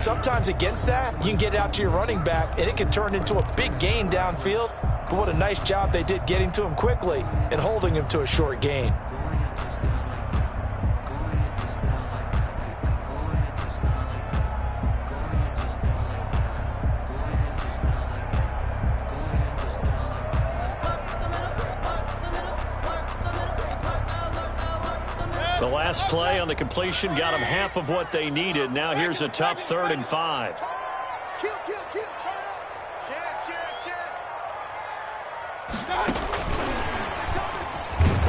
Sometimes against that, you can get it out to your running back, and it can turn into a big gain downfield. But what a nice job they did getting to him quickly and holding him to a short gain. The last play on the completion got them half of what they needed. Now here's a tough 3rd and 5.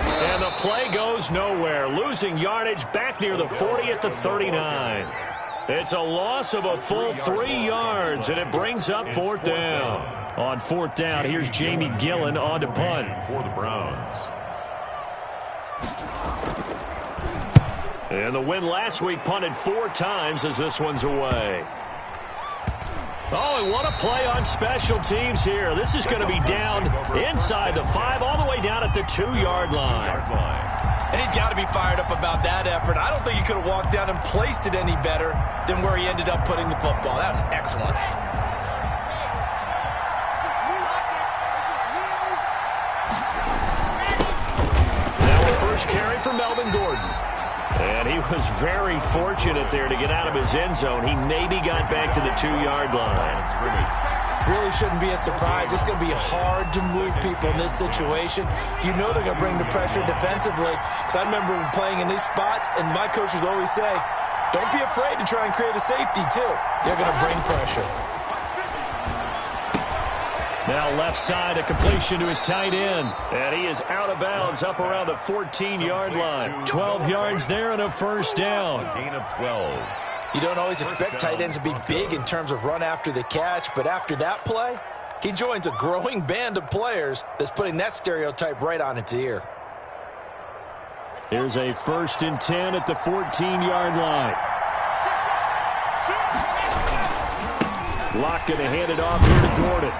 And the play goes nowhere. Losing yardage back near the 40 at the 39. It's a loss of a full 3 yards, and it brings up 4th down. On 4th down, here's Jamie Gillen on to punt. For the Browns. And the win last week punted 4 times as this one's away. Oh, and what a play on special teams here. This is going to be down inside the 5, all the way down at the 2-yard line. And he's got to be fired up about that effort. I don't think he could have walked down and placed it any better than where he ended up putting the football. That was excellent. Now a first carry for Melvin Gordon. And he was very fortunate there to get out of his end zone. He maybe got back to the 2-yard line. Really shouldn't be a surprise. It's going to be hard to move people in this situation. You know they're going to bring the pressure defensively. Because I remember playing in these spots, and my coaches always say, don't be afraid to try and create a safety, too. They're going to bring pressure. Now left side, a completion to his tight end. And he is out of bounds up around the 14-yard line. 12 yards there and a first down. Gain of 12. You don't always expect tight ends to be big in terms of run after the catch, but after that play, he joins a growing band of players that's putting that stereotype right on its ear. Here's a 1st and 10 at the 14-yard line. Locke going to hand it off here to Gordon.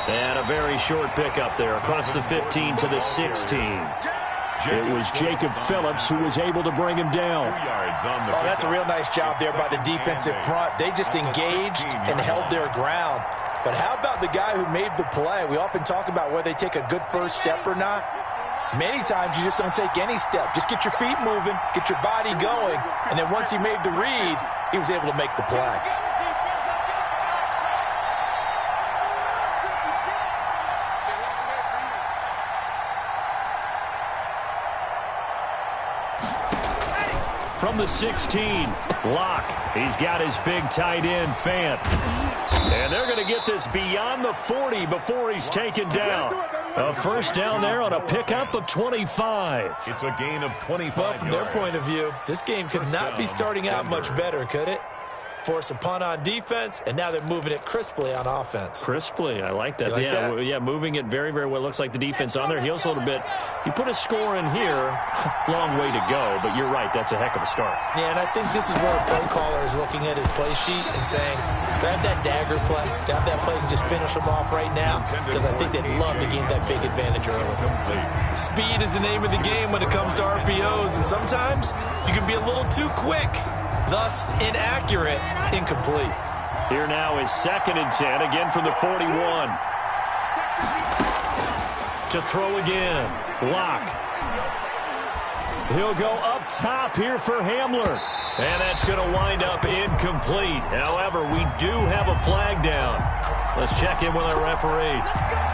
And a very short pickup there across the 15 to the 16. It was Jacob Phillips who was able to bring him down. Oh, that's a real nice job there by the defensive front. They just engaged and held their ground. But how about the guy who made the play? We often talk about whether they take a good first step or not. Many times you just don't take any step. Just get your feet moving, get your body going, and then once he made the read, he was able to make the play. From the 16, Locke. He's got his big tight end, Fant. And they're going to get this beyond the 40 before he's taken down. A first down there on a pickup of 25. It's a gain of 25 Well, from their point of view, this game could not be starting out much better, could it? Force a punt on defense, and now they're moving it crisply on offense. Crisply, I like that. Like yeah, that? yeah, moving it very, very well. Looks like the defense on their heels a little bit. You put a score in here, long way to go, but you're right, that's a heck of a start. Yeah, and I think this is where a play caller is looking at his play sheet and saying, grab that dagger play, grab that play and just finish them off right now, because I think they'd love to gain that big advantage early. Speed is the name of the game when it comes to RPOs, and sometimes you can be a little too quick. Thus, inaccurate, incomplete. Here now is 2nd and 10, again from the 41. To throw again, Locke. He'll go up top here for Hamler. And that's going to wind up incomplete. However, we do have a flag down. Let's check in with our referee.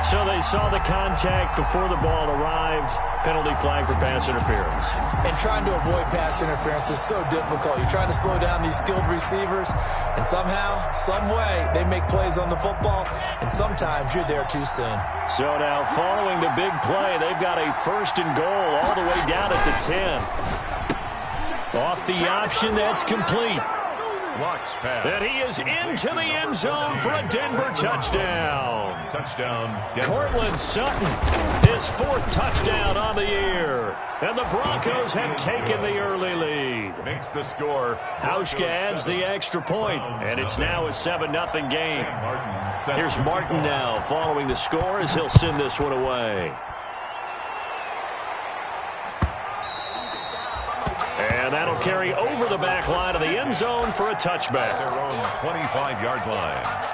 So they saw the contact before the ball arrived. Penalty flag for pass interference. And trying to avoid pass interference is so difficult. You're trying to slow down these skilled receivers, and somehow, some way, they make plays on the football, and sometimes you're there too soon. So now, following the big play, they've got a 1st and goal all the way down at the 10. Off the option, that's complete. Locke's pass. And he is into the end zone for a Denver touchdown. Touchdown, Denver. Cortland Sutton, his 4th touchdown on the year. And the Broncos have taken the early lead. Makes the score. Hauschka adds the extra point, and it's now a 7-0 game. Here's Martin now following the score as he'll send this one away. And That'll carry over the back line of the end zone for a touchback. Their own 25-yard line.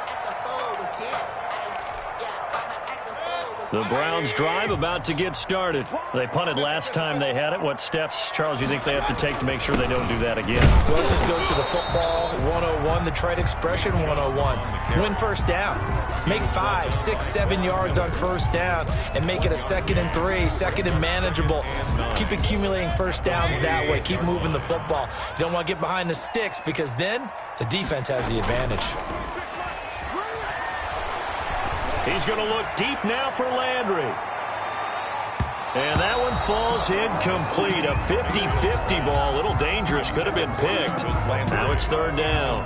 The Browns drive about to get started. They punted last time they had it. What steps, Charles, do you think they have to take to make sure they don't do that again? Well, let's just go to the football 101, the trade expression 101. Win first down. Make 5, 6, 7 yards on first down and make it a 2nd and 3, 2nd and manageable. Keep accumulating first downs that way. Keep moving the football. You don't want to get behind the sticks because then the defense has the advantage. He's going to look deep now for Landry. And that one falls incomplete. A 50-50 ball. A little dangerous. Could have been picked. Now it's 3rd down.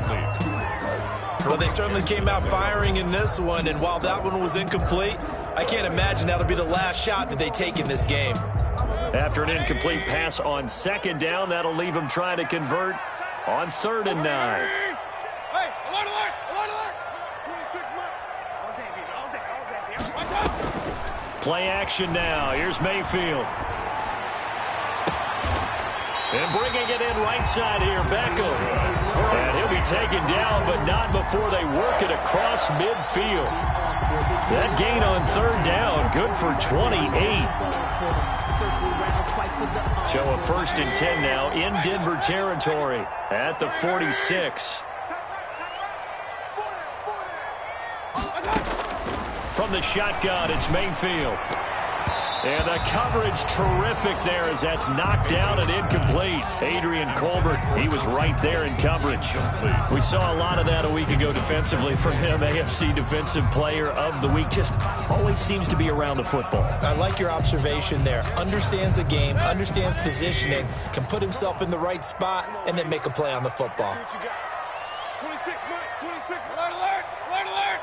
Well, they certainly came out firing in this one. And while that one was incomplete, I can't imagine that'll be the last shot that they take in this game. After an incomplete pass on 2nd down, that'll leave him trying to convert on 3rd and 9. Play action now. Here's Mayfield. And bringing it in right side here, Beckham. And he'll be taken down, but not before they work it across midfield. That gain on 3rd down, good for 28. So a 1st and 10 now in Denver territory at the 46. From the shotgun, it's Mayfield. And the coverage terrific there as that's knocked down and incomplete. Adrian Colbert, he was right there in coverage. We saw a lot of that a week ago defensively from him. AFC Defensive Player of the Week. Just always seems to be around the football. I like your observation there. Understands the game, understands positioning, can put himself in the right spot, and then make a play on the football. 26, alert, alert, alert, alert.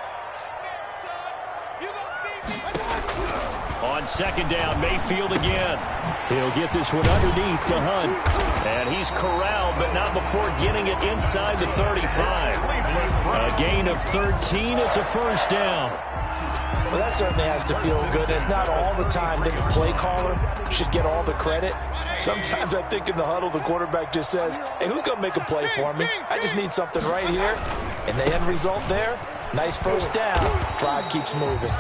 On 2nd down, Mayfield again. He'll get this one underneath to Hunt. And he's corralled, but not before getting it inside the 35. A gain of 13. It's a 1st down. Well, that certainly has to feel good. It's not all the time that the play caller should get all the credit. Sometimes I think in the huddle, the quarterback just says, hey, who's going to make a play for me? I just need something right here. And the end result there, nice 1st down. Drive keeps moving.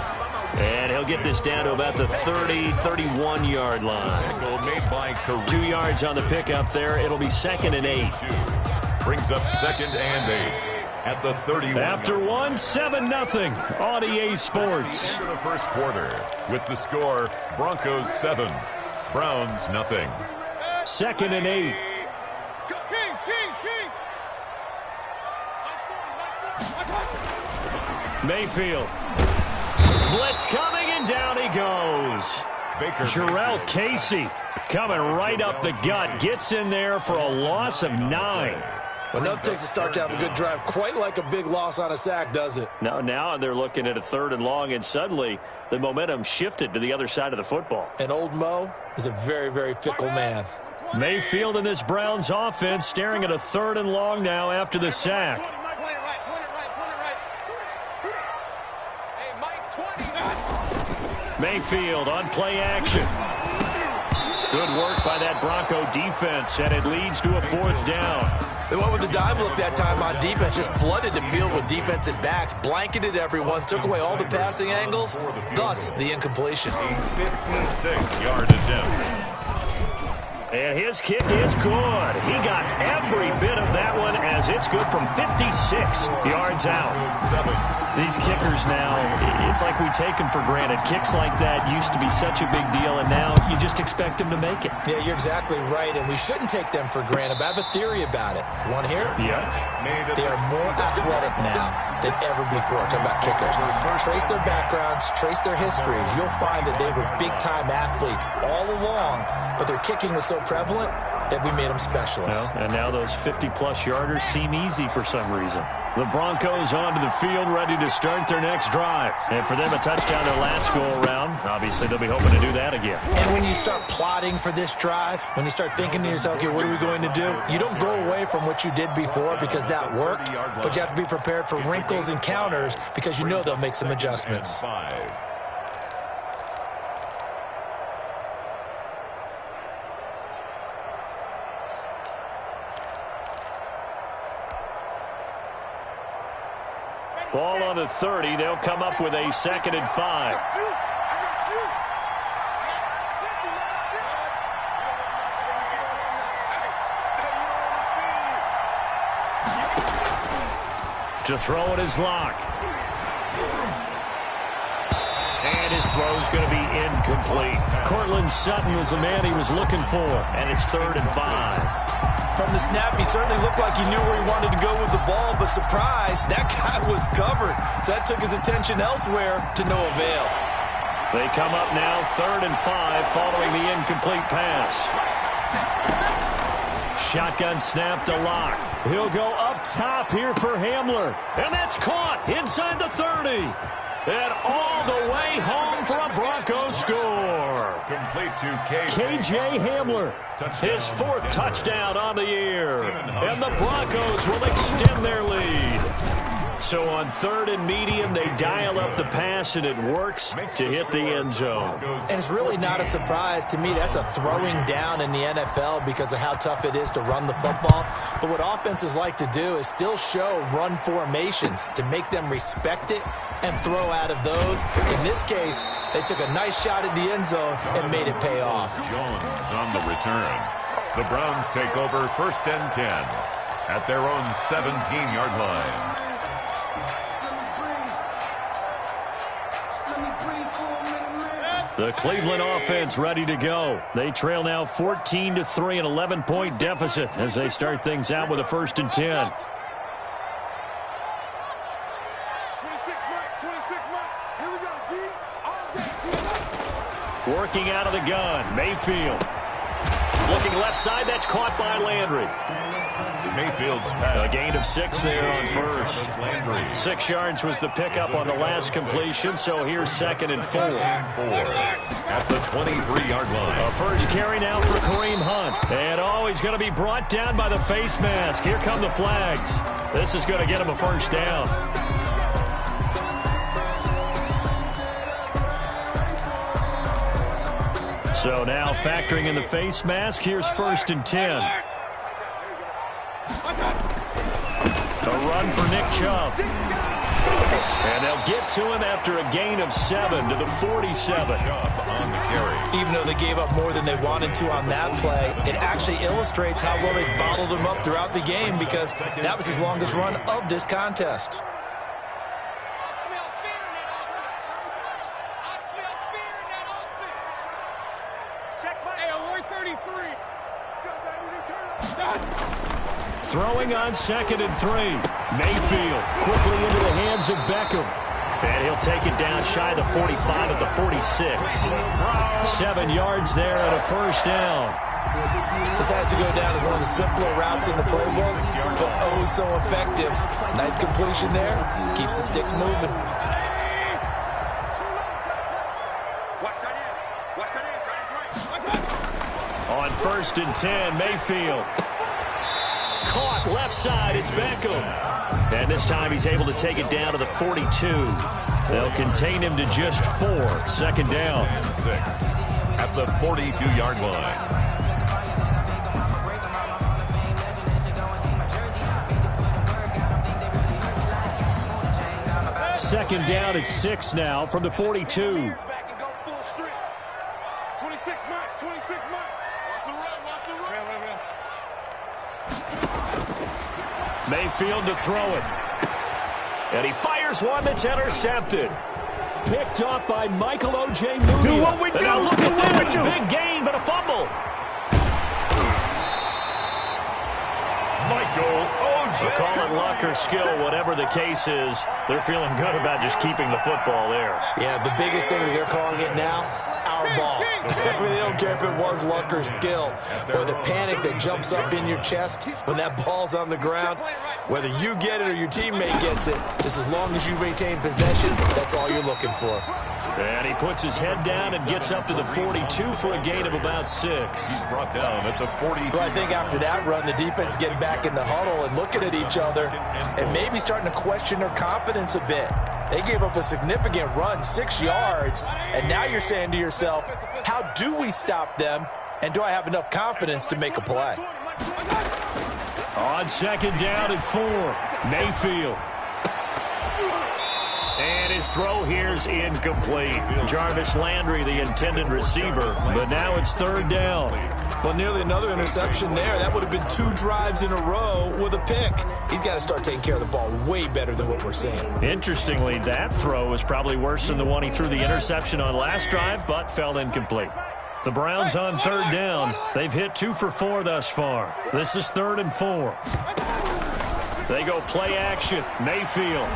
And he'll get this down to about the 30, 31-yard line. 2 yards on the pickup there. It'll be 2nd and 8. Brings up 2nd and 8 at the 31. After 1, 7-0 on EA Sports. Into the 1st quarter with the score Broncos 7, Browns 0. 2nd and 8. Mayfield. Blitz coming, and down he goes. Jarrell Casey coming right up the gut. Gets in there for a loss of 9. Well, nothing takes a start to have a good drive. Quite like a big loss on a sack, does it? Now they're looking at a 3rd and long, and suddenly the momentum shifted to the other side of the football. And old Mo is a very, very fickle man. Mayfield in this Browns offense staring at a 3rd and long now after the sack. Mayfield on play action. Good work by that Bronco defense, and it leads to a 4th down. They went with the dime look that time on defense, just flooded the field with defensive backs, blanketed everyone, took away all the passing angles, thus the incompletion. 56-yard attempt. And his kick is good. He got every bit of that one as it's good from 56 yards out. These kickers now, it's like we take them for granted. Kicks like that used to be such a big deal, and now you just expect them to make it. Yeah, you're exactly right, and we shouldn't take them for granted. But I have a theory about it. Want to hear it? Yeah. They are more athletic now than ever before. Talk about kickers. Trace their backgrounds, trace their histories. You'll find that they were big-time athletes all along, but their kicking was so prevalent that we made them specialists. Well, and now those 50-plus yarders seem easy for some reason. The Broncos onto the field, ready to start their next drive. And for them, a touchdown their last go-around. Obviously, they'll be hoping to do that again. And when you start plotting for this drive, when you start thinking to yourself, okay, what are we going to do? You don't go away from what you did before because that worked, but you have to be prepared for wrinkles and counters because you know they'll make some adjustments. Ball on the 30. They'll come up with a 2nd and 5. To throw it is Locke. And his throw is going to be incomplete. Courtland Sutton was the man he was looking for, and it's 3rd and 5. From the snap, he certainly looked like he knew where he wanted to go with the ball, but surprise, that guy was covered. So that took his attention elsewhere to no avail. They come up now 3rd and 5 following the incomplete pass. Shotgun snap to Locke. He'll go up top here for Hamler. And that's caught inside the 30. And all the way home for a Broncos score. Complete to KJ Hamler. His 4th touchdown on the year. And the Broncos will extend their lead. So on 3rd and medium, they dial up the pass, and it works to hit the end zone. And it's really not a surprise to me. That's a throwing down in the NFL because of how tough it is to run the football. But what offenses like to do is still show run formations to make them respect it and throw out of those. In this case, they took a nice shot at the end zone and made it pay off. Jones on the return. The Browns take over 1st and 10 at their own 17-yard line. The Cleveland offense ready to go. They trail now 14-3, an 11-point deficit as they start things out with a 1st and 10. Working out of the gun, Mayfield. Looking left side, that's caught by Landry. Mayfield's pass. A gain of 6 there on 1st. 6 yards was the pickup on the last completion, so here's 2nd and 4. At the 23-yard line. A first carry now for Kareem Hunt. And he's going to be brought down by the face mask. Here come the flags. This is going to get him a 1st down. So now factoring in the face mask, here's 1st and 10. A run for Nick Chubb. And they'll get to him after a gain of 7 to the 47. On the carry. Even though they gave up more than they wanted to on that play, it actually illustrates how well they bottled him up throughout the game because that was his longest run of this contest. Throwing on 2nd and 3. Mayfield quickly into the hands of Beckham. And he'll take it down shy of the 45 at the 46. 7 yards there and a 1st down. This has to go down as one of the simpler routes in the playbook, but oh so effective. Nice completion there. Keeps the sticks moving. On 1st and 10, Mayfield. Caught left side, it's Beckham. And this time he's able to take it down to the 42. They'll contain him to just 4. 2nd down. 6 at the 42-yard line. Second down at 6 now from the 42. Mayfield to throw it. And he fires one that's intercepted. Picked up by Michael O.J. Mooney. Do what we do. Now look at this. Big gain, but a fumble. Michael O.J. Call it luck or skill, whatever the case is. They're feeling good about just keeping the football there. Yeah, the biggest thing that they're calling it now, our ball. I mean, they don't care if it was luck or skill. But the panic that jumps up in your chest when that ball's on the ground, whether you get it or your teammate gets it, just as long as you maintain possession, that's all you're looking for. And he puts his head down and gets up to the 42 for a gain of about 6. He's brought down at the 42. Well, I think after that run, the defense getting back in the huddle and looking at each other and maybe starting to question their confidence a bit. They gave up a significant run, 6 yards, and now you're saying to yourself, how do we stop them, and do I have enough confidence to make a play? On 2nd down at 4, Mayfield. his throw here's incomplete. Jarvis Landry, the intended receiver, but now it's third down. Well, nearly another interception there. That would have been 2 drives in a row with a pick. He's got to start taking care of the ball way better than what we're seeing. Interestingly, that throw was probably worse than the one he threw the interception on last drive, but fell incomplete. The Browns on third down. They've hit 2 for 4 thus far. This is 3rd and 4. They go play action. Mayfield.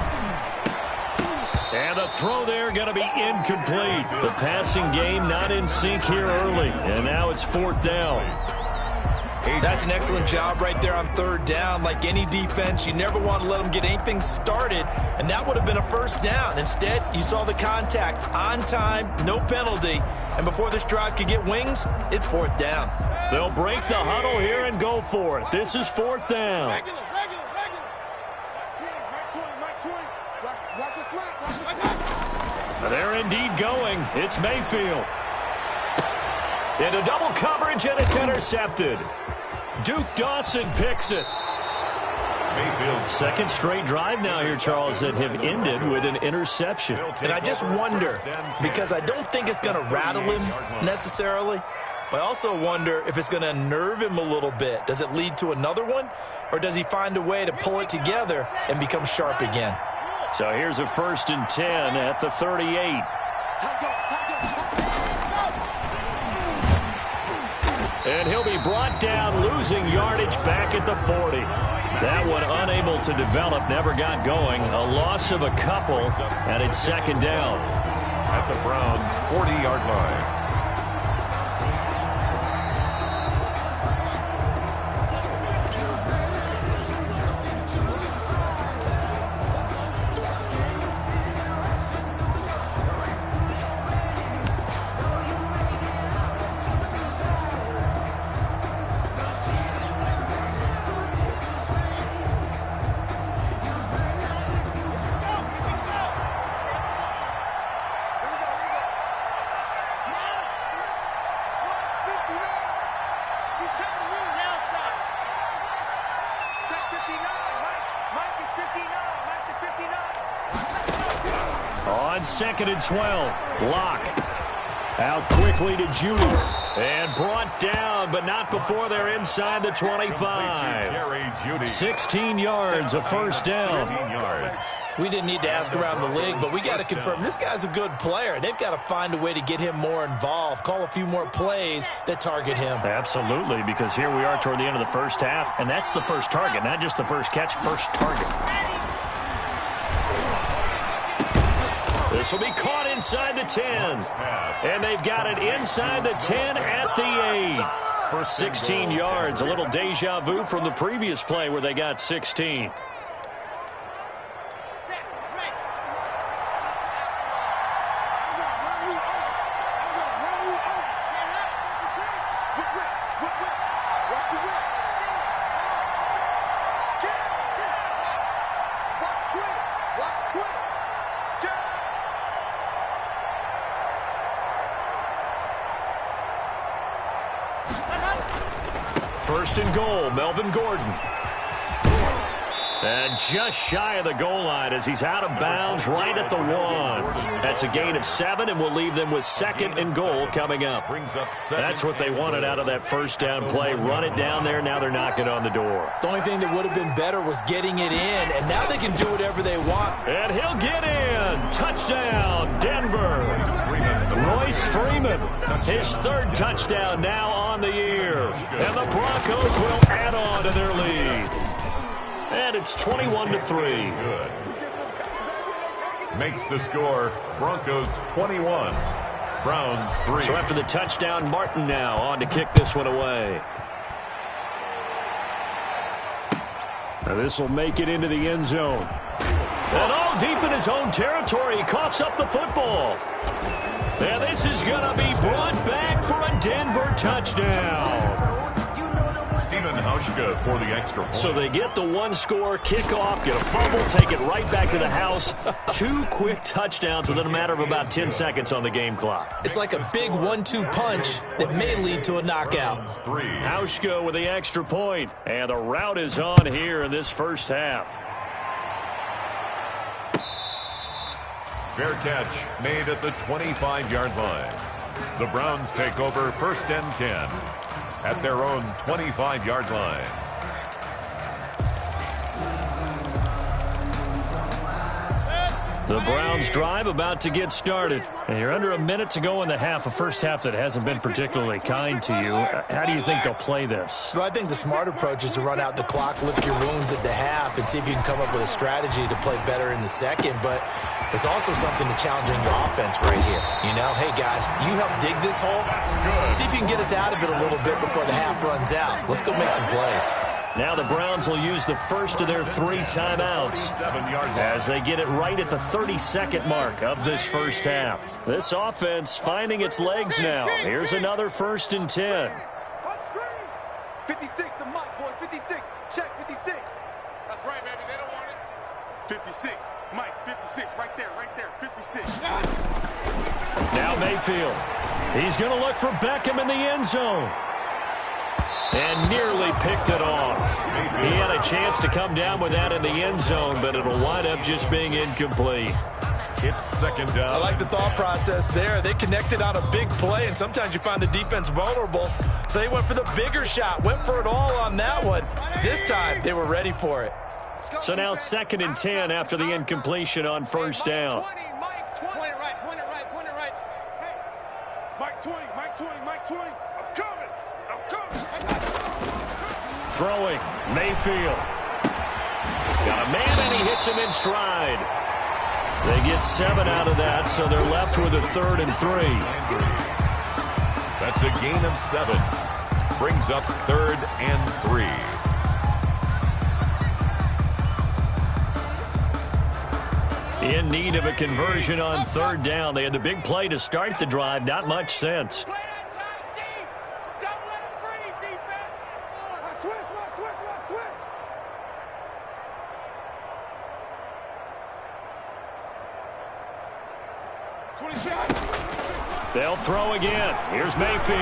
And the throw there going to be incomplete. The passing game not in sync here early. And now it's 4th down. That's an excellent job right there on 3rd down. Like any defense, you never want to let them get anything started, and that would have been a 1st down. Instead, you saw the contact on time, no penalty, and before this drive could get wings, it's 4th down. They'll break the huddle here and go for it. This is 4th down. They're indeed going. It's Mayfield. Into double coverage, and it's intercepted. Duke Dawson picks it. Mayfield. Second straight drive now here, Charles, that have ended with an interception. And I just wonder, because I don't think it's going to rattle him necessarily, but I also wonder if it's going to unnerve him a little bit. Does it lead to another one, or does he find a way to pull it together and become sharp again? So here's a 1st and 10 at the 38. And he'll be brought down, losing yardage back at the 40. That one unable to develop, never got going. A loss of a couple, and it's 2nd down. At the Browns' 40-yard line. On 2nd and 12, Locke out quickly to Judy and brought down, but not before they're inside the 25. 16 yards, a 1st down. We didn't need to ask around the league, but we got to confirm this guy's a good player. They've got to find a way to get him more involved, call a few more plays that target him. Absolutely, because here we are toward the end of the first half, and that's the first target, not just the first catch, first target. This will be caught inside the 10. And they've got it inside the 10 at the 8. For 16 yards, a little deja vu from the previous play where they got 16. First and goal, Melvin Gordon. And just shy of the goal line as he's out of bounds right at the 1. That's a gain of 7, and we'll leave them with 2nd and goal coming up. That's what they wanted out of that 1st down play. Run it down there. Now they're knocking on the door. The only thing that would have been better was getting it in, and now they can do whatever they want. And he'll get in. Touchdown, Denver. Royce Freeman, his 3rd touchdown now on the year. And the Broncos will add on to their lead. And it's 21-3. Good. Makes the score Broncos 21, Browns 3. So after the touchdown, Martin now on to kick this one away. Now this will make it into the end zone. And all deep in his own territory, he coughs up the football. And this is going to be brought back for a Denver touchdown. Stephen Hauschka for the extra point. So they get the 1-score kickoff, get a fumble, take it right back to the house. 2 quick touchdowns within a matter of about 10 seconds on the game clock. It's like a big 1-2 punch that may lead to a knockout. Hauschka with the extra point, and the route is on here in this first half. Fair catch made at the 25-yard line. The Browns take over 1st and 10 at their own 25-yard line. The Browns drive about to get started. And you're under a minute to go in the half, a first half that hasn't been particularly kind to you. How do you think they'll play this? Well, I think the smart approach is to run out the clock, lick your wounds at the half, and see if you can come up with a strategy to play better in the second. But there's also something to challenging your offense right here. You know, hey, guys, you help dig this hole. See if you can get us out of it a little bit before the half runs out. Let's go make some plays. Now the Browns will use the first of their 3 timeouts as they get it right at the 32nd mark of this first half. This offense finding its legs now. Here's another 1st and 10. 56, the Mike boys, 56. Check 56. That's right, baby. They don't want it. 56. Mike, 56. Right there, 56. Now Mayfield. He's going to look for Beckham in the end zone. And nearly picked it off. He had a chance to come down with that in the end zone, but it'll wind up just being incomplete. It's 2nd down. I like the thought process there. They connected on a big play, and sometimes you find the defense vulnerable. So they went for the bigger shot, went for it all on that one. This time, they were ready for it. So now 2nd and 10 after the incompletion on 1st down. Mike 20. Point it right. Hey, Mike 20. I'm coming. Throwing, Mayfield. Got a man, and he hits him in stride. They get 7 out of that, so they're left with a 3rd and 3. That's a gain of 7. Brings up 3rd and 3. In need of a conversion on 3rd down. They had the big play to start the drive. Not much sense. They'll throw again. Here's Mayfield.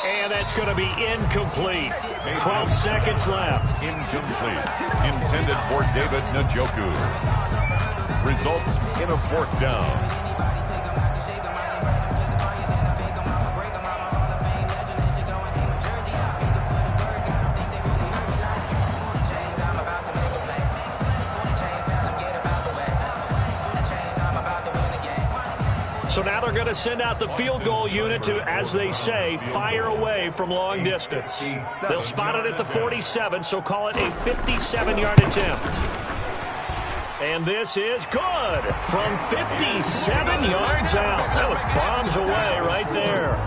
And that's going to be incomplete. 12 seconds left. Incomplete. Intended for David Njoku. Results in a 4th down. So now they're going to send out the field goal unit to, as they say, fire away from long distance. They'll spot it at the 47, so call it a 57-yard attempt. And this is good from 57 yards out. That was bombs away right there.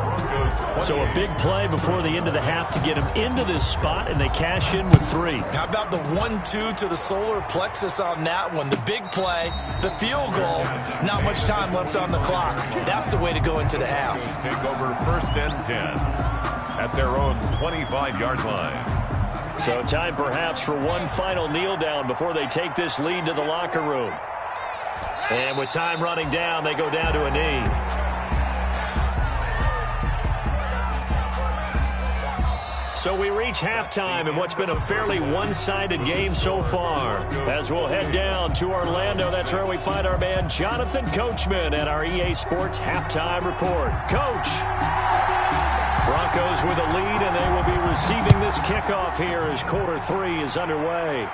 So a big play before the end of the half to get them into this spot, and they cash in with 3. How about the 1-2 to the solar plexus on that one? The big play, the field goal, not much time left on the clock. That's the way to go into the half. Take over 1st and 10 at their own 25-yard line. So time perhaps for one final kneel down before they take this lead to the locker room. And with time running down, they go down to a knee. So we reach halftime in what's been a fairly one-sided game so far. As we'll head down to Orlando, that's where we find our man Jonathan Coachman at our EA Sports Halftime Report. Coach! Broncos with a lead, and they will be receiving this kickoff here as quarter 3 is underway.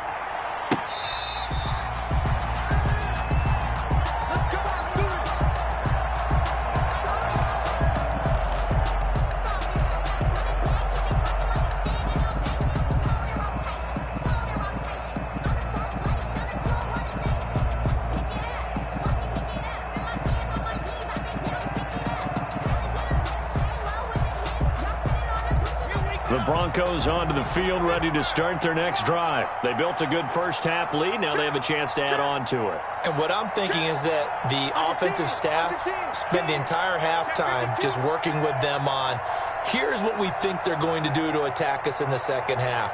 The Broncos onto the field, ready to start their next drive. They built a good first-half lead. Now they have a chance to add on to it. And what I'm thinking is that the offensive staff spent the entire halftime just working with them on, here's what we think they're going to do to attack us in the second half.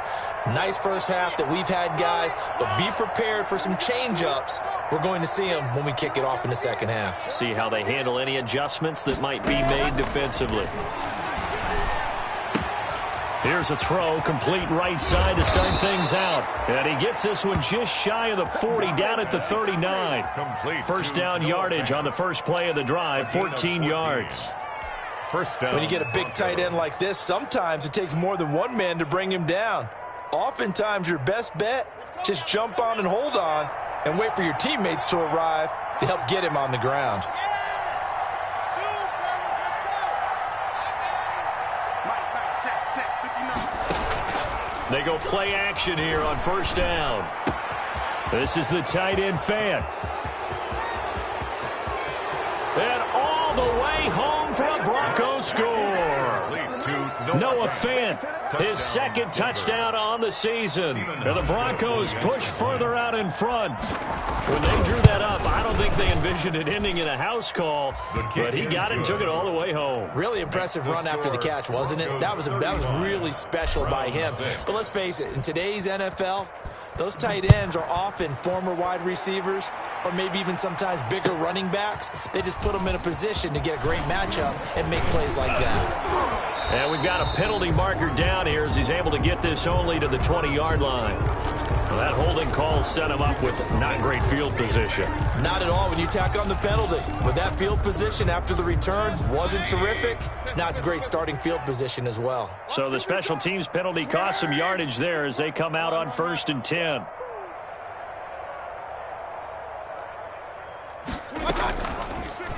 Nice first half that we've had, guys, but be prepared for some change-ups. We're going to see them when we kick it off in the second half. See how they handle any adjustments that might be made defensively. Here's a throw, complete right side to start things out. And he gets this one just shy of the 40, down at the 39. First down yardage on the first play of the drive, 14 yards. First down. When you get a big tight end like this, sometimes it takes more than one man to bring him down. Oftentimes, your best bet, just jump on and hold on and wait for your teammates to arrive to help get him on the ground. They go play action here on first down. This is the tight end fan. And all the way home for a Broncos score. Noah Fant, his second touchdown on the season. And the Broncos push further out in front. When they drew that up, I don't think they envisioned it ending in a house call, but he got it and took it all the way home. Really impressive run after the catch, wasn't it? That was really special by him. But let's face it, in today's NFL, those tight ends are often former wide receivers or maybe even sometimes bigger running backs. They just put them in a position to get a great matchup and make plays like that. And we've got a penalty marker down here as he's able to get this only to the 20-yard line. Well, that holding call set him up with not great field position. Not at all when you tack on the penalty. With that field position after the return wasn't terrific, it's not a great starting field position as well. So the special teams penalty cost some yardage there as they come out on 1st and 10.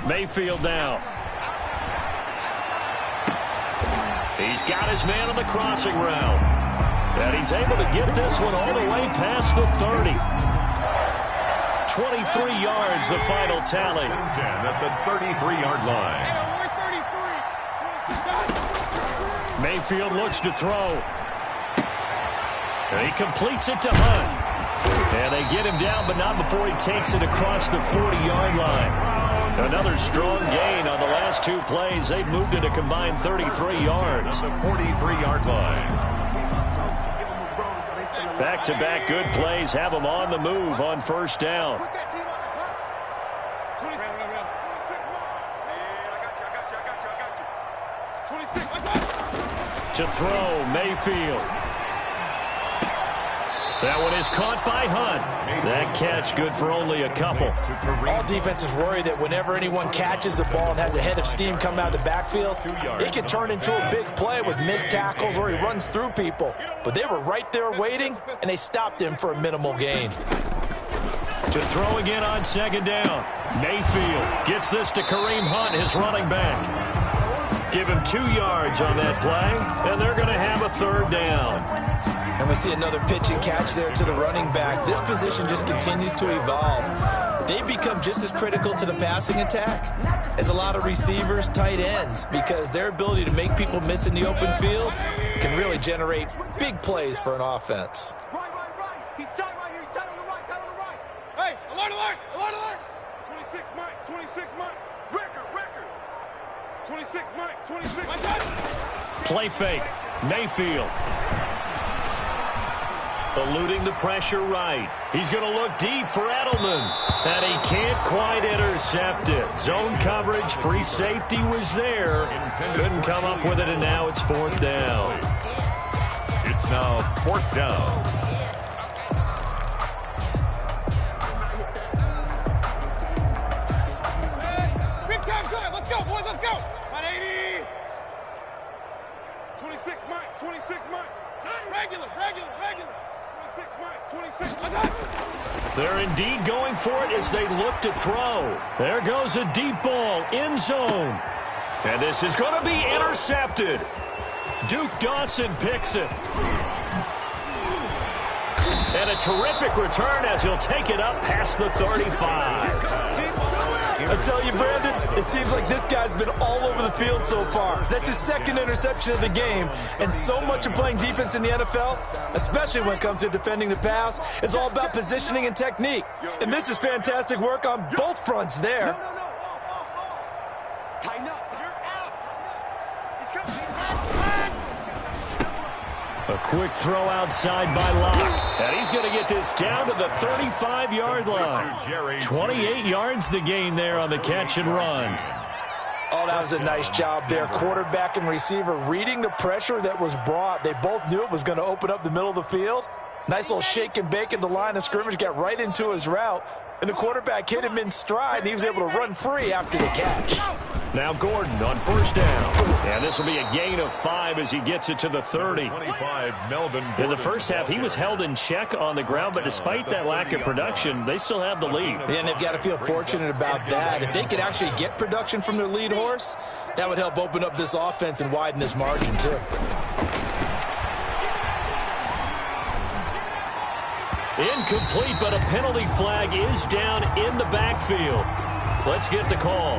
Mayfield down. He's got his man on the crossing route. And he's able to get this one all the way past the 30. 23 yards, the final tally. 10 at the 33-yard line. Mayfield looks to throw. And he completes it to Hunt. And they get him down, but not before he takes it across the 40-yard line. Another strong gain on the last two plays. They've moved it a combined 33 yards. The 43-yard line. Back-to-back good plays have them on the move on first down. To throw, Mayfield. That one is caught by Hunt. That catch good for only a couple. All defenses worry that whenever anyone catches the ball and has a head of steam come out of the backfield, it can turn into a big play with missed tackles or he runs through people. But they were right there waiting, and they stopped him for a minimal gain. To throw again on second down. Mayfield gets this to Kareem Hunt, his running back. Give him 2 yards on that play, and they're going to have a third down. And we see another pitch and catch there to the running back. This position just continues to evolve. They become just as critical to the passing attack as a lot of receivers, tight ends, because their ability to make people miss in the open field can really generate big plays for an offense. Right. He's tight right here. He's tight on the right. Hey, alert. 26, Mike. 26, Mike. Record. 26, Mike. 26. Play fake. Mayfield. Eluding the pressure right. He's going to look deep for Edelman. And he can't quite intercept it. Zone coverage, free safety was there. Couldn't come up with it, and now it's 4th down. It's now 4th down. Big time drive. Let's go, boys. Let's go. 180. 26, Mike. 26, Mike. Regular. 26, Mike. 26. They're indeed going for it as they look to throw. There goes a deep ball, end zone. And this is going to be intercepted. Duke Dawson picks it. And a terrific return as he'll take it up past the 35. I tell you, Brandon, it seems like this guy's been all over the field so far. That's his second interception of the game. And so much of playing defense in the NFL, especially when it comes to defending the pass, is all about positioning and technique. And this is fantastic work on both fronts there. No. Tighten up. You're out. He's coming. A quick throw outside by Locke. And he's going to get this down to the 35-yard line. 28 yards the gain there on the catch and run. Oh, that was a nice job there. Quarterback and receiver reading the pressure that was brought. They both knew it was going to open up the middle of the field. Nice little shake and bake at the line of scrimmage, got right into his route. And the quarterback hit him in stride, and he was able to run free after the catch. Now Gordon on first down. And this will be a gain of 5 as he gets it to the 30. 25, Melvin In the first half, he was held in check on the ground, but despite that lack of production, they still have the lead. And they've got to feel fortunate about that. If they could actually get production from their lead horse, that would help open up this offense and widen this margin, too. Incomplete, but a penalty flag is down in the backfield. Let's get the call.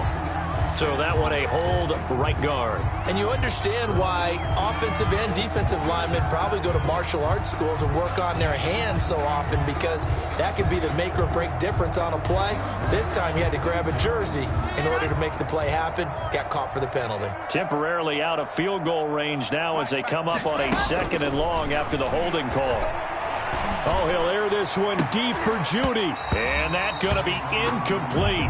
So that one a hold right guard. And you understand why offensive and defensive linemen probably go to martial arts schools and work on their hands so often, because that could be the make or break difference on a play. This time he had to grab a jersey in order to make the play happen. Got caught for the penalty. Temporarily out of field goal range now as they come up on a 2nd and long after the holding call. Oh, he'll air this one deep for Judy. And that's going to be incomplete.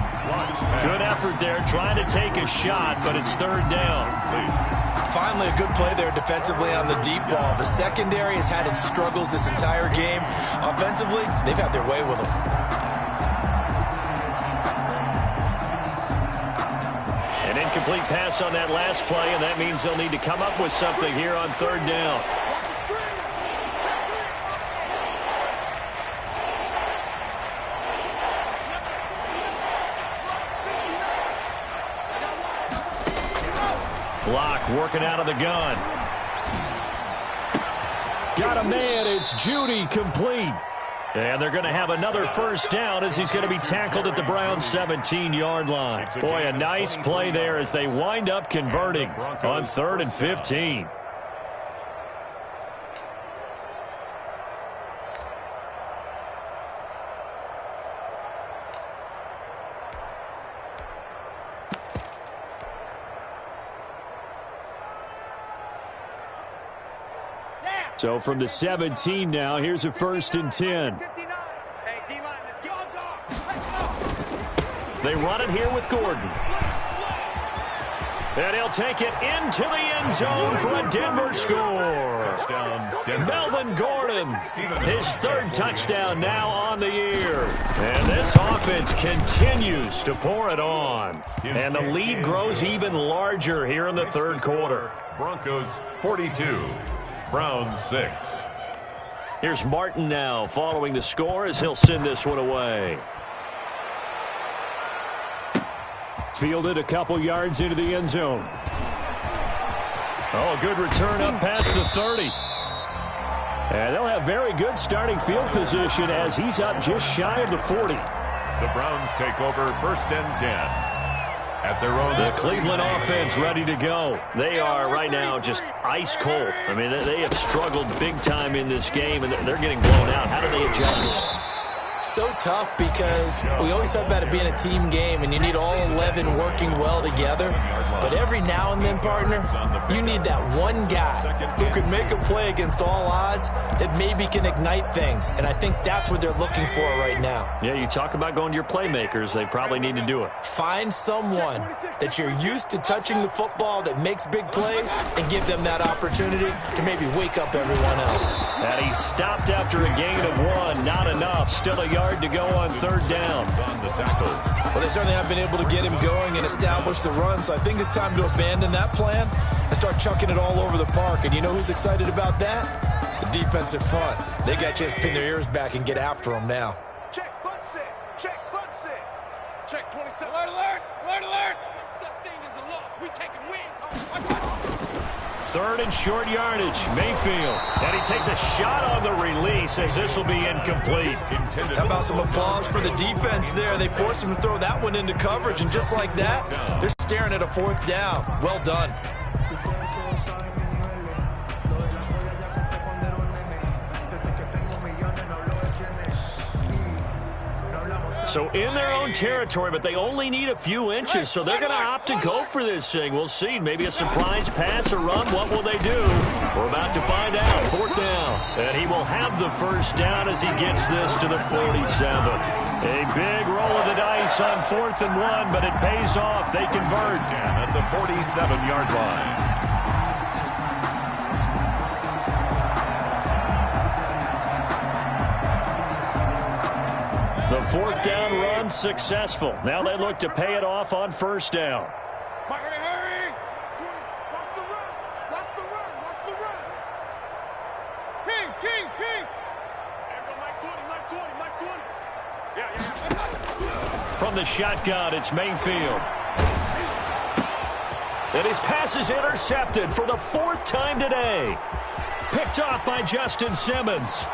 Good effort there trying to take a shot, but it's 3rd down. Finally, a good play there defensively on the deep ball. The secondary has had its struggles this entire game. Offensively, they've had their way with them. An incomplete pass on that last play, and that means they'll need to come up with something here on 3rd down. Block working out of the gun. Got a man. It's Judy, complete. And they're going to have another 1st down as he's going to be tackled at the Browns' 17-yard line. Boy, a nice play there as they wind up converting on 3rd and 15. So from the 17 now, here's a 1st and 10. They run it here with Gordon. And he'll take it into the end zone for a Denver score. Touchdown, Denver. Melvin Gordon, his 3rd touchdown now on the year. And this offense continues to pour it on. And the lead grows even larger here in the 3rd quarter. Broncos 42. Browns 6. Here's Martin now following the score as he'll send this one away. Fielded a couple yards into the end zone. Oh, good return up past the 30. And they'll have very good starting field position as he's up just shy of the 40. The Browns take over 1st and 10. At their own. The Cleveland offense ready to go. They are right now just ice cold. I mean, they have struggled big time in this game, and they're getting blown out. How do they adjust? So tough, because we always talk about it being a team game and you need all 11 working well together. But every now and then, partner, you need that one guy who can make a play against all odds that maybe can ignite things. And I think that's what they're looking for right now. Yeah, you talk about going to your playmakers. They probably need to do it. Find someone that you're used to touching the football that makes big plays and give them that opportunity to maybe wake up everyone else. And he stopped after a gain of 1. Not enough. Still a yard to go on 3rd down. On the tackle. Well, they certainly have been able to get him going and establish the run, so I think it's time to abandon that plan and start chucking it all over the park. And you know who's excited about that? The defensive front. They got a chance to pin their ears back and get after him now. Check, butt set. Check, butt set. Check, 27. Alert, alert. Alert, alert. Sustained is a loss. We taking wins. 3rd and short yardage. Mayfield. And he takes a shot on the release as this will be incomplete. How about some applause for the defense there? They forced him to throw that one into coverage, and just like that, they're staring at a 4th down. Well done. So in their own territory, but they only need a few inches, so they're going to opt to go for this thing. We'll see. Maybe a surprise pass or run. What will they do? We're about to find out. 4th down. And he will have the 1st down as he gets this to the 47. A big roll of the dice on 4th and 1, but it pays off. They convert. At the 47-yard line. The 4th down run successful. Now they look to pay it off on 1st down. Hurry! Watch the run! Watch the run! Watch the run! Kings! There go Mike 20. Yeah. From the shotgun, it's Mayfield. And his pass is intercepted for the 4th time today. Picked off by Justin Simmons.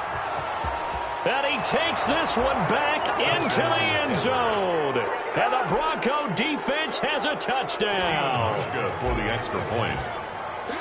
And he takes this one back into the end zone. And the Bronco defense has a touchdown. Good for the extra point.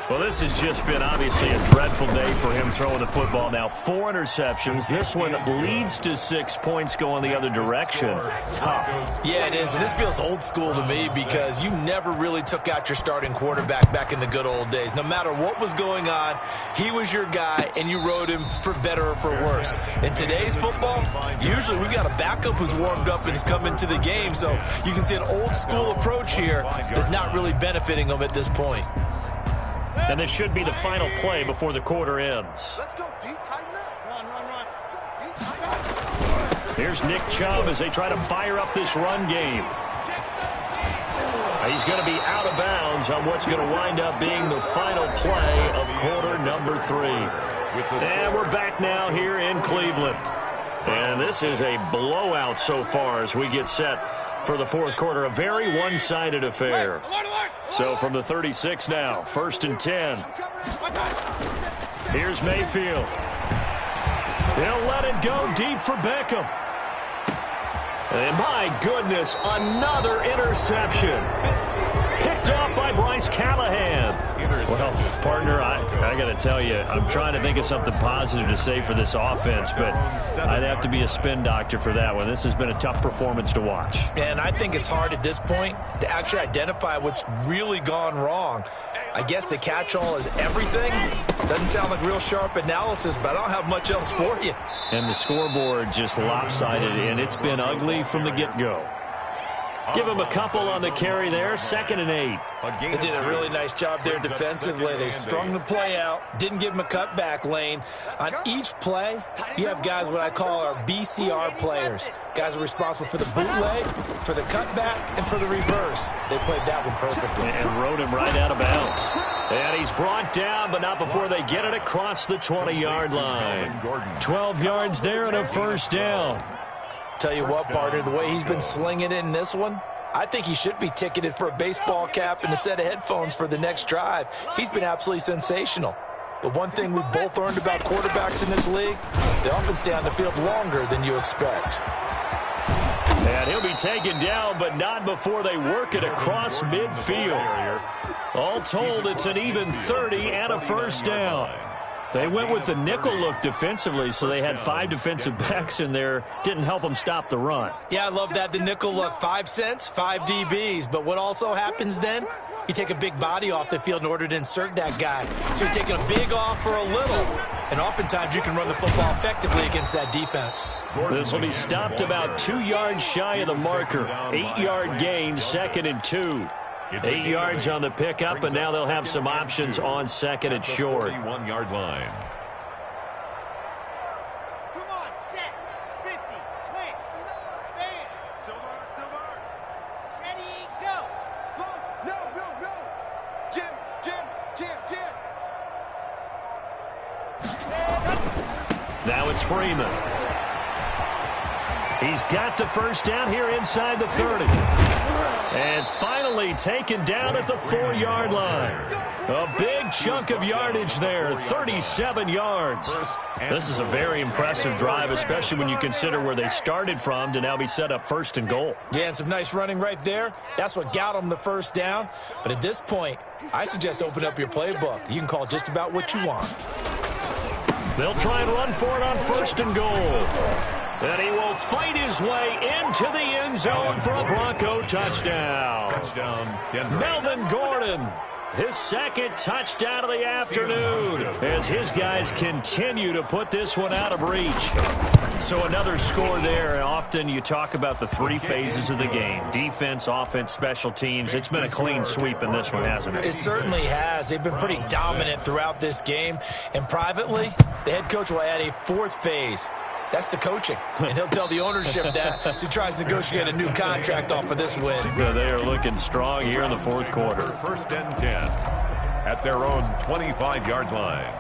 Well, this has just been obviously a dreadful day for him throwing the football. Now 4 interceptions. This one leads to 6 points going the other direction. Tough. Yeah, it is. And this feels old school to me because you never really took out your starting quarterback back in the good old days. No matter what was going on, he was your guy, and you rode him for better or for worse. In today's football, usually we've got a backup who's warmed up and has come into the game. So you can see an old school approach here that's not really benefiting them at this point. And this should be the final play before the quarter ends. Let's go, D. Tighten up. Run. Let's go, D. Tighten up. Here's Nick Chubb as they try to fire up this run game. He's going to be out of bounds on what's going to wind up being the final play of quarter number 3. And we're back now here in Cleveland. And this is a blowout so far as we get set for the 4th quarter. A very one-sided affair. So from the 36 now, 1st and 10. Here's Mayfield. He'll let it go deep for Beckham. And my goodness, another interception. Picked off by Bryce Callahan. Well, partner, I got to tell you, I'm trying to think of something positive to say for this offense, but I'd have to be a spin doctor for that one. This has been a tough performance to watch. And I think it's hard at this point to actually identify what's really gone wrong. I guess the catch-all is everything. Doesn't sound like real sharp analysis, but I don't have much else for you. And the scoreboard just lopsided, and it's been ugly from the get-go. Give him a couple on the carry there, 2nd and 8. They did a really nice job there defensively. They strung the play out, didn't give him a cutback lane. On each play, you have guys what I call our BCR players. Guys are responsible for the bootleg, for the cutback, and for the reverse. They played that one perfectly. And rode him right out of bounds. And he's brought down, but not before they get it across the 20-yard line. 12 yards there and a 1st down. Tell you what, partner, the way he's been slinging it in this one, I think he should be ticketed for a baseball cap and a set of headphones for the next drive. He's been absolutely sensational. But one thing we've both learned about quarterbacks in this league, they often stay on the field longer than you expect. And he'll be taken down, but not before they work it across midfield. All told, it's an even 30 and a 1st down. They went with the nickel look defensively, so they had 5 defensive backs in there. Didn't help them stop the run. Yeah, I love that, the nickel look. 5 cents, 5 DBs. But what also happens then? You take a big body off the field in order to insert that guy. So you're taking a big off for a little. And oftentimes you can run the football effectively against that defense. This will be stopped about 2 yards shy of the marker. 8-yard gain, 2nd and 2. 8 yards on the pickup, and now they'll have some options on 2nd and short. 41-yard line. Come on, set. 50, clear. Fan. Silver. Ready, go. No. Jim. Now it's Freeman. He's got the 1st down here inside the 30. And finally taken down at the 4-yard line. A big chunk of yardage there, 37 yards. This is a very impressive drive, especially when you consider where they started from to now be set up 1st and goal. Yeah, and some nice running right there. That's what got them the 1st down. But at this point, I suggest open up your playbook. You can call just about what you want. They'll try and run for it on 1st and goal. And he will fight his way into the end zone for a Bronco touchdown. Melvin Gordon, his 2nd touchdown of the afternoon, as his guys continue to put this one out of reach. So another score there, and often you talk about the three phases of the game. Defense, offense, special teams. It's been a clean sweep in this one, hasn't it? It certainly has. They've been pretty dominant throughout this game. And privately, the head coach will add a fourth phase. That's the coaching. And he'll tell the ownership that as he tries to negotiate a new contract off of this win. Yeah, they are looking strong here in the fourth quarter. First and 10 at their own 25-yard line.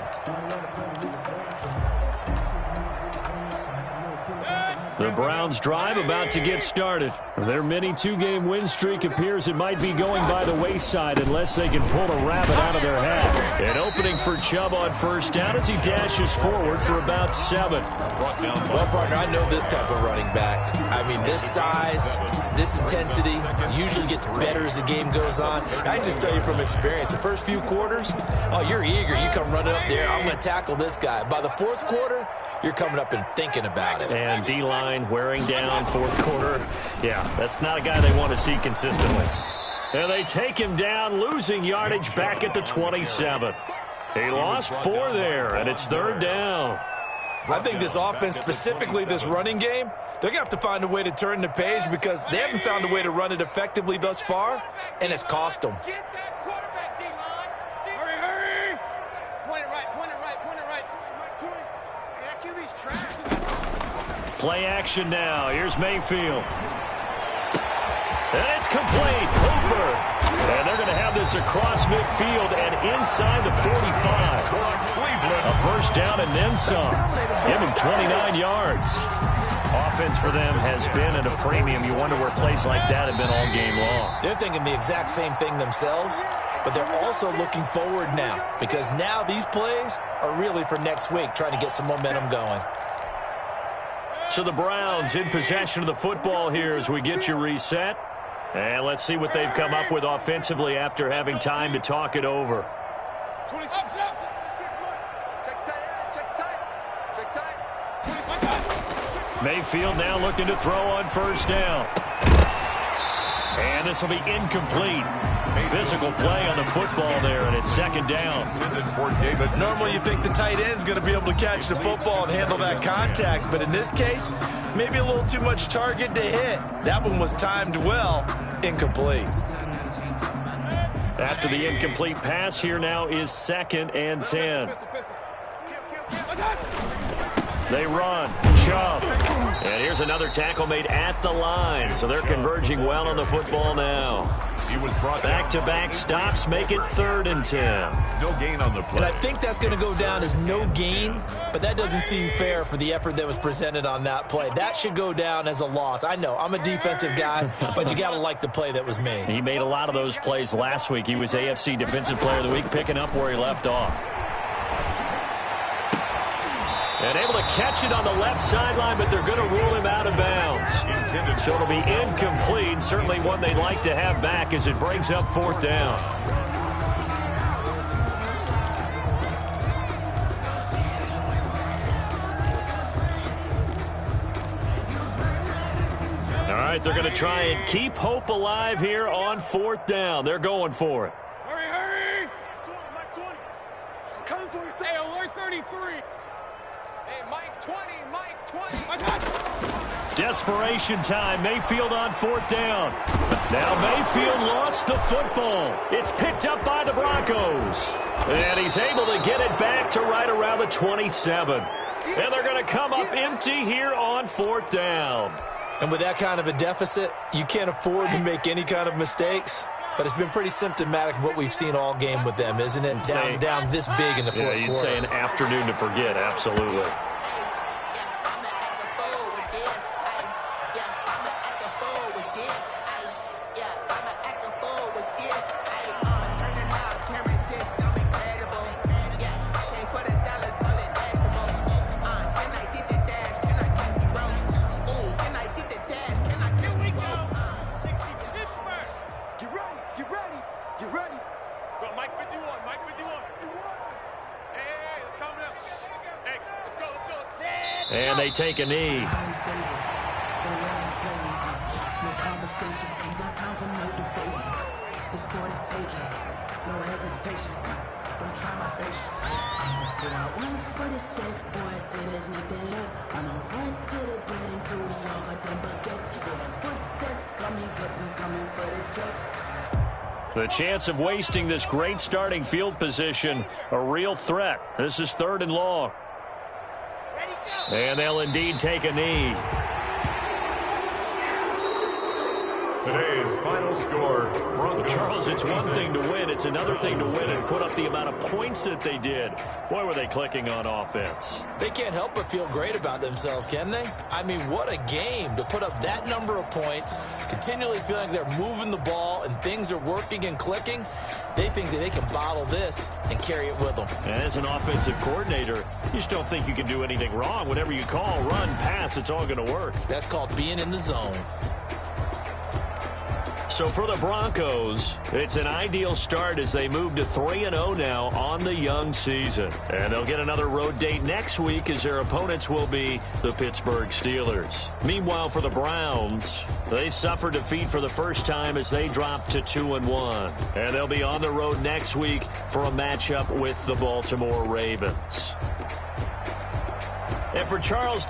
The Browns drive about to get started. Their mini two-game win streak appears it might be going by the wayside unless they can pull a rabbit out of their hat. An opening for Chubb on first down as he dashes forward for about 7. Well, partner, I know this type of running back. I mean, this size, this intensity usually gets better as the game goes on. I just tell you from experience, the first few quarters, oh, you're eager. You come running up there, I'm going to tackle this guy. By the fourth quarter, you're coming up and thinking about it. And D-line wearing down fourth quarter. Yeah, that's not a guy they want to see consistently. And they take him down, losing yardage back at the 27. He lost 4 there, and it's third down. I think this offense, specifically this running game, they're going to have to find a way to turn the page because they haven't found a way to run it effectively thus far, and it's cost them. Play action now. Here's Mayfield. And it's complete. Hooper. And they're going to have this across midfield and inside the 45. A first down and then some. Give him 29 yards. Offense for them has been at a premium. You wonder where plays like that have been all game long. They're thinking the exact same thing themselves, but they're also looking forward now because now these plays are really for next week, trying to get some momentum going. So the Browns in possession of the football here as we get you reset. And let's see what they've come up with offensively after having time to talk it over. Mayfield now looking to throw on first down. And this will be incomplete. Physical play on the football there, and it's second down. Normally you think the tight end's going to be able to catch the football and handle that contact, but in this case, maybe a little too much target to hit. That one was timed well, incomplete. After the incomplete pass, here now is second and 10. They run. Chubb. And here's another tackle made at the line, so they're converging well on the football now. He was brought back-to-back stops make it third and 10. No gain on the play. And I think that's going to go down as no gain, but that doesn't seem fair for the effort that was presented on that play. That should go down as a loss. I know, I'm a defensive guy, but you got to like the play that was made. He made a lot of those plays last week. He was AFC Defensive Player of the Week, picking up where he left off. And able to catch it on the left sideline, but they're going to rule him out of bounds. So it'll be incomplete. Certainly one they'd like to have back as it brings up fourth down. All right, they're going to try and keep hope alive here on fourth down. They're going for it. Hurry! Mike 20. I'm coming for you. Say alert 33. Hey, Mike 20, Mike 20. Desperation time. Mayfield on fourth down. Now Mayfield lost the football. It's picked up by the Broncos. And he's able to get it back to right around the 27. And they're going to come up empty here on fourth down. And with that kind of a deficit, you can't afford to make any kind of mistakes. But it's been pretty symptomatic of what we've seen all game with them, isn't it? Down this big in the fourth quarter. You'd say an afternoon to forget, absolutely. And they take a knee. don't try my patience. I'ma put out one for the safe boy till there's nothing left. I'ma run to the bed until we all got them buckets. Hear them footsteps coming, cause we coming for the check. The chance of wasting this great starting field position, a real threat. This is 3rd and long. And they'll indeed take a knee. Today's final score. Well, Charles, it's one thing to win. It's another thing to win and put up the amount of points that they did. Boy, were they clicking on offense. They can't help but feel great about themselves, can they? I mean, what a game to put up that number of points, continually feeling like they're moving the ball and things are working and clicking. They think that they can bottle this and carry it with them. And as an offensive coordinator, you just don't think you can do anything wrong. Whatever you call, run, pass, it's all going to work. That's called being in the zone. So for the Broncos, it's an ideal start as they move to 3-0 now on the young season. And they'll get another road date next week as their opponents will be the Pittsburgh Steelers. Meanwhile, for the Browns, they suffered defeat for the first time as they dropped to 2-1. And they'll be on the road next week for a matchup with the Baltimore Ravens. And for Charles